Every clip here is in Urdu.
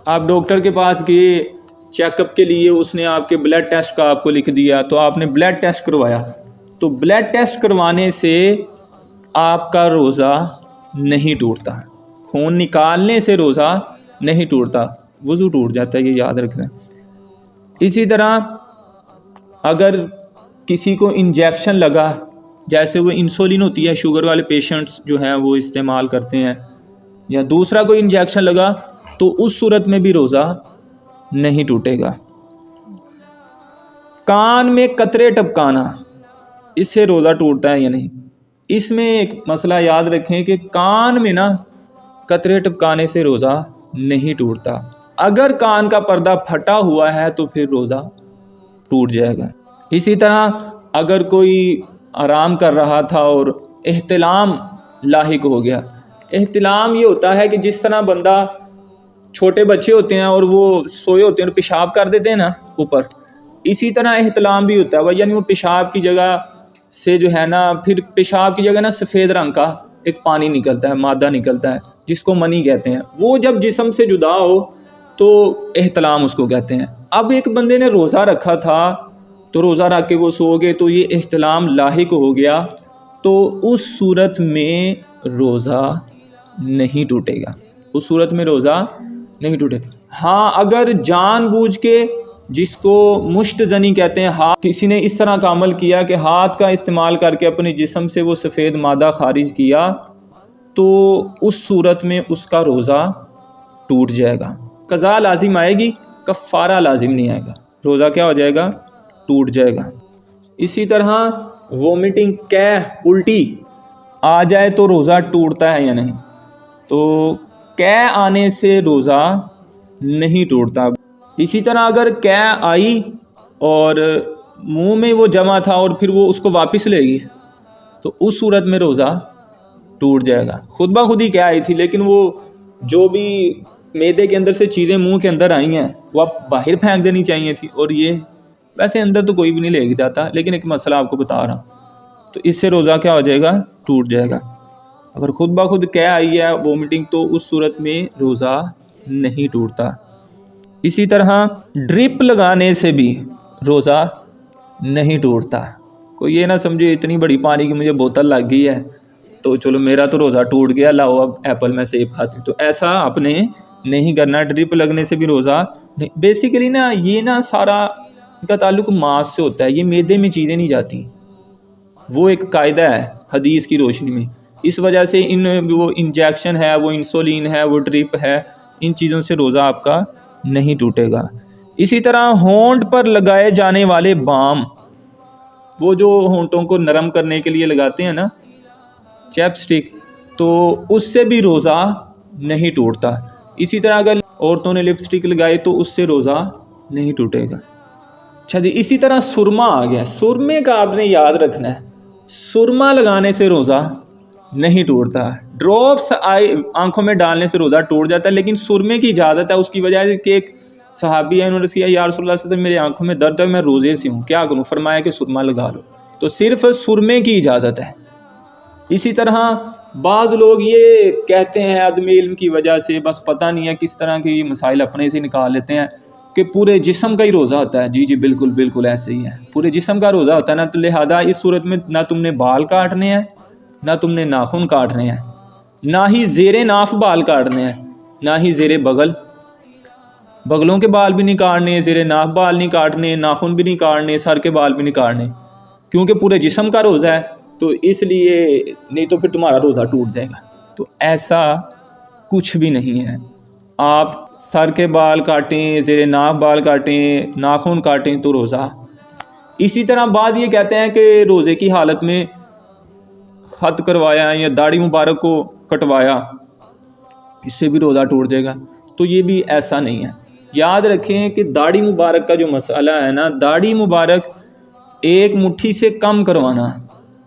آپ ڈاکٹر کے پاس گئے چیک اپ کے لیے، اس نے آپ کے بلڈ ٹیسٹ کا آپ کو لکھ دیا، تو آپ نے بلڈ ٹیسٹ کروایا، تو بلڈ ٹیسٹ کروانے سے آپ کا روزہ نہیں ٹوٹتا، خون نکالنے سے روزہ نہیں ٹوٹتا، وضو ٹوٹ جاتا ہے، یہ یاد رکھنا۔ اسی طرح اگر کسی کو انجیکشن لگا، جیسے وہ انسولین ہوتی ہے، شوگر والے پیشنٹس جو ہیں وہ استعمال کرتے ہیں، یا دوسرا کوئی انجیکشن لگا، تو اس صورت میں بھی روزہ نہیں ٹوٹے گا۔ کان میں قطرے ٹپکانا، اس سے روزہ ٹوٹتا ہے یا نہیں؟ اس میں ایک مسئلہ یاد رکھیں کہ کان میں قطرے ٹپکانے سے روزہ نہیں ٹوٹتا۔ اگر کان کا پردہ پھٹا ہوا ہے تو پھر روزہ ٹوٹ جائے گا۔ اسی طرح اگر کوئی آرام کر رہا تھا اور احتلام لاحق ہو گیا، احتلام یہ ہوتا ہے کہ جس طرح بندہ، چھوٹے بچے ہوتے ہیں اور وہ سوئے ہوتے ہیں اور پیشاب کر دیتے ہیں نا اوپر، اسی طرح احتلام بھی ہوتا ہے، یعنی وہ پیشاب کی جگہ سے جو ہے نا، پھر پیشاب کی جگہ سفید رنگ کا ایک پانی نکلتا ہے، مادہ نکلتا ہے جس کو منی کہتے ہیں، وہ جب جسم سے جدا ہو تو احتلام اس کو کہتے ہیں۔ اب ایک بندے نے روزہ رکھا تھا تو روزہ رکھ کے وہ سو گئے تو یہ احتلام لاحق ہو گیا، تو اس صورت میں روزہ نہیں ٹوٹے گا، اس صورت میں روزہ نہیں ٹوٹے۔ ہاں اگر جان بوجھ کے، جس کو مشت زنی کہتے ہیں، کسی نے اس طرح کا عمل کیا کہ ہاتھ کا استعمال کر کے اپنے جسم سے وہ سفید مادہ خارج کیا، تو اس صورت میں اس کا روزہ ٹوٹ جائے گا، قضا لازم آئے گی، کفارہ لازم نہیں آئے گا، روزہ کیا ہو جائے گا؟ ٹوٹ جائے گا۔ اسی طرح وومٹنگ، الٹی آ جائے تو روزہ ٹوٹتا ہے یا نہیں؟ تو آنے سے روزہ نہیں ٹوٹتا۔ اسی طرح اگر آئی اور منہ میں وہ جمع تھا اور پھر وہ اس کو واپس لے گئی، تو اس صورت میں روزہ ٹوٹ جائے گا۔ خود بخود ہی آئی تھی، لیکن وہ جو بھی معدے کے اندر سے چیزیں منہ کے اندر آئی ہیں وہ آپ باہر پھینک دینی چاہیے تھی، اور یہ ویسے اندر تو کوئی بھی نہیں لے کے جاتا، لیکن ایک مسئلہ آپ کو بتا رہا ہوں، تو اس سے روزہ کیا ہو جائے گا؟ ٹوٹ جائے گا۔ اگر خود بخود آئی ہے وومٹنگ، تو اس صورت میں روزہ نہیں ٹوٹتا۔ اسی طرح ڈرپ لگانے سے بھی روزہ نہیں ٹوٹتا۔ کوئی یہ نہ سمجھے اتنی بڑی پانی کی مجھے بوتل لگ گئی ہے تو چلو میرا تو روزہ ٹوٹ گیا، لاؤ اب ایپل میں سیب کھاتی، تو ایسا آپ نے نہیں کرنا۔ ڈرپ لگنے سے بھی روزہ نہیں۔ بیسیکلی یہ سارا کا تعلق ماس سے ہوتا ہے، یہ معدے میں چیزیں نہیں جاتی، وہ ایک قاعدہ ہے حدیث کی روشنی میں۔ اس وجہ سے وہ انجیکشن ہے، وہ انسولین ہے، وہ ڈرپ ہے، ان چیزوں سے روزہ آپ کا نہیں ٹوٹے گا۔ اسی طرح ہونٹ پر لگائے جانے والے بام، وہ جو ہونٹوں کو نرم کرنے کے لیے لگاتے ہیں نا، چیپ سٹک، تو اس سے بھی روزہ نہیں ٹوٹتا۔ اسی طرح اگر عورتوں نے لپسٹک لگائی تو اس سے روزہ نہیں ٹوٹے گا۔ اچھا جی، اسی طرح سرما آ گیا، سرمے کا آپ نے یاد رکھنا ہے، سرما لگانے سے روزہ نہیں ٹوٹتا۔ ڈراپس آنکھوں میں ڈالنے سے روزہ ٹوٹ جاتا ہے، لیکن سرمے کی اجازت ہے، اس کی وجہ ہے کہ ایک صحابی ہے، انہوں نے کہا یا رسول اللہ صلی اللہ علیہ وسلم میرے آنکھوں میں درد ہے، میں روزے سے ہوں، کیا کروں؟ فرمایا کہ سرما لگا لو، تو صرف سرمے کی اجازت ہے۔ اسی طرح بعض لوگ یہ کہتے ہیں عدم علم کی وجہ سے، بس پتہ نہیں ہے کس طرح کے مسائل اپنے سے نکال لیتے ہیں، کہ پورے جسم کا ہی روزہ ہوتا ہے۔ جی بالکل بالکل ایسے ہی ہے، پورے جسم کا روزہ ہوتا ہے نا، تو لہذا اس صورت میں نہ تم نے بال کاٹنے ہیں، نہ تم نے ناخن کاٹنے ہیں، نہ ہی زیر ناف بال کاٹنے ہیں، نہ ہی زیر بغلوں کے بال بھی نہیں کاٹنے، زیر ناف بال نہیں کاٹنے، ناخن بھی نہیں کاٹنے، سر کے بال بھی نہیں کاٹنے، کیونکہ پورے جسم کا روزہ ہے، تو اس لیے نہیں تو پھر تمہارا روزہ ٹوٹ جائے گا۔ تو ایسا کچھ بھی نہیں ہے، آپ سر کے بال کاٹیں، زیر ناف بال کاٹیں، ناخن کاٹیں تو روزہ۔ اسی طرح بعد یہ کہتے ہیں کہ روزے کی حالت میں خط کروایا یا داڑھی مبارک کو کٹوایا، اس سے بھی روزہ ٹوٹ جائے گا، تو یہ بھی ایسا نہیں ہے۔ یاد رکھیں کہ داڑھی مبارک کا جو مسئلہ ہے نا، داڑھی مبارک ایک مٹھی سے کم کروانا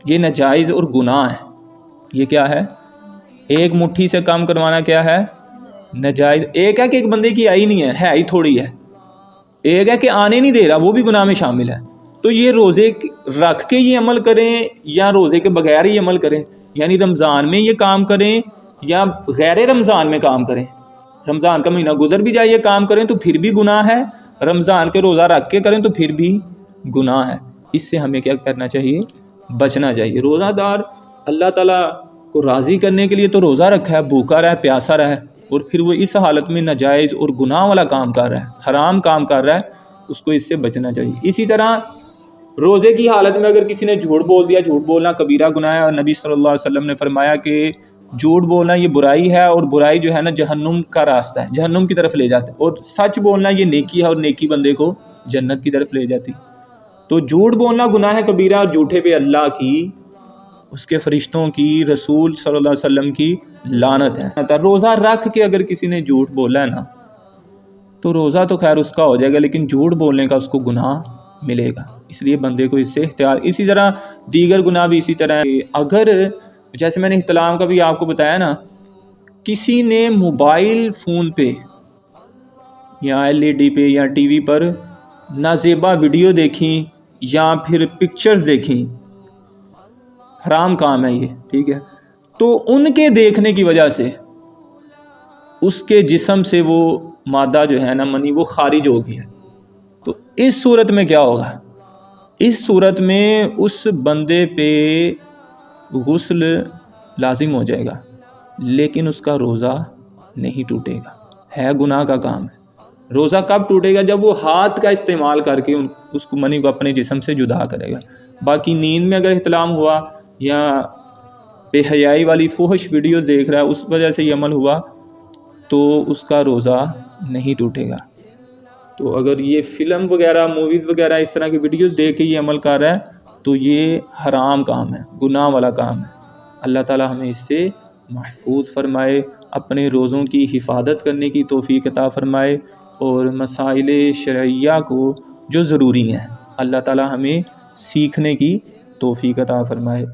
یہ ناجائز اور گناہ ہے۔ یہ کیا ہے؟ ایک مٹھی سے کم کروانا کیا ہے؟ ناجائز۔ ایک ہے کہ ایک بندے کی آئی نہیں ہے ہی تھوڑی ہے، ایک ہے کہ آنے نہیں دے رہا، وہ بھی گناہ میں شامل ہے۔ تو یہ روزے رکھ کے یہ عمل کریں یا روزے کے بغیر ہی عمل کریں، یعنی رمضان میں یہ کام کریں یا غیر رمضان میں کام کریں، رمضان کا مہینہ گزر بھی جائے یہ کام کریں تو پھر بھی گناہ ہے، رمضان کے روزہ رکھ کے کریں تو پھر بھی گناہ ہے۔ اس سے ہمیں کیا کرنا چاہیے؟ بچنا چاہیے۔ روزہ دار اللہ تعالیٰ کو راضی کرنے کے لیے تو روزہ رکھا ہے، بھوکا رہا ہے، پیاسا رہا ہے، اور پھر وہ اس حالت میں ناجائز اور گناہ والا کام کر رہا ہے، حرام کام کر رہا ہے، اس کو اس سے بچنا چاہیے۔ اسی طرح روزے کی حالت میں اگر کسی نے جھوٹ بول دیا، جھوٹ بولنا کبیرہ گناہ ہے، اور نبی صلی اللہ علیہ وسلم نے فرمایا کہ جھوٹ بولنا یہ برائی ہے، اور برائی جو ہے نا جہنم کا راستہ ہے، جہنم کی طرف لے جاتا ہے، اور سچ بولنا یہ نیکی ہے، اور نیکی بندے کو جنت کی طرف لے جاتی۔ تو جھوٹ بولنا گناہ ہے کبیرہ، اور جھوٹے پہ اللہ کی، اس کے فرشتوں کی، رسول صلی اللہ علیہ وسلم کی لعنت ہے۔ روزہ رکھ کے اگر کسی نے جھوٹ بولا ہے نا تو روزہ تو خیر اس کا ہو جائے گا، لیکن جھوٹ بولنے کا اس کو گناہ ملے گا، اس لیے بندے کو اس سے احتیاط۔ اسی طرح دیگر گناہ بھی اسی طرح ہے۔ اگر جیسے میں نے احتلام کا بھی آپ کو بتایا نا، کسی نے موبائل فون پہ یا LED پہ یا ٹی وی پر نازیبا ویڈیو دیکھیں یا پھر پکچرز دیکھیں، حرام کام ہے یہ، ٹھیک ہے، تو ان کے دیکھنے کی وجہ سے اس کے جسم سے وہ مادہ جو ہے نا منی وہ خارج ہو گیا، تو اس صورت میں کیا ہوگا؟ اس صورت میں اس بندے پہ غسل لازم ہو جائے گا، لیکن اس کا روزہ نہیں ٹوٹے گا، ہے گناہ کا کام ہے۔ روزہ کب ٹوٹے گا؟ جب وہ ہاتھ کا استعمال کر کے اس کو منی کو اپنے جسم سے جدا کرے گا۔ باقی نیند میں اگر احتلام ہوا یا بے حیائی والی فحش ویڈیو دیکھ رہا ہے، اس وجہ سے یہ عمل ہوا، تو اس کا روزہ نہیں ٹوٹے گا۔ تو اگر یہ فلم وغیرہ، موویز وغیرہ اس طرح کی ویڈیوز دیکھ کے یہ عمل کر رہا ہے تو یہ حرام کام ہے، گناہ والا کام ہے۔ اللہ تعالیٰ ہمیں اس سے محفوظ فرمائے، اپنے روزوں کی حفاظت کرنے کی توفیق عطا فرمائے، اور مسائل شرعیہ کو جو ضروری ہیں اللہ تعالیٰ ہمیں سیکھنے کی توفیق عطا فرمائے۔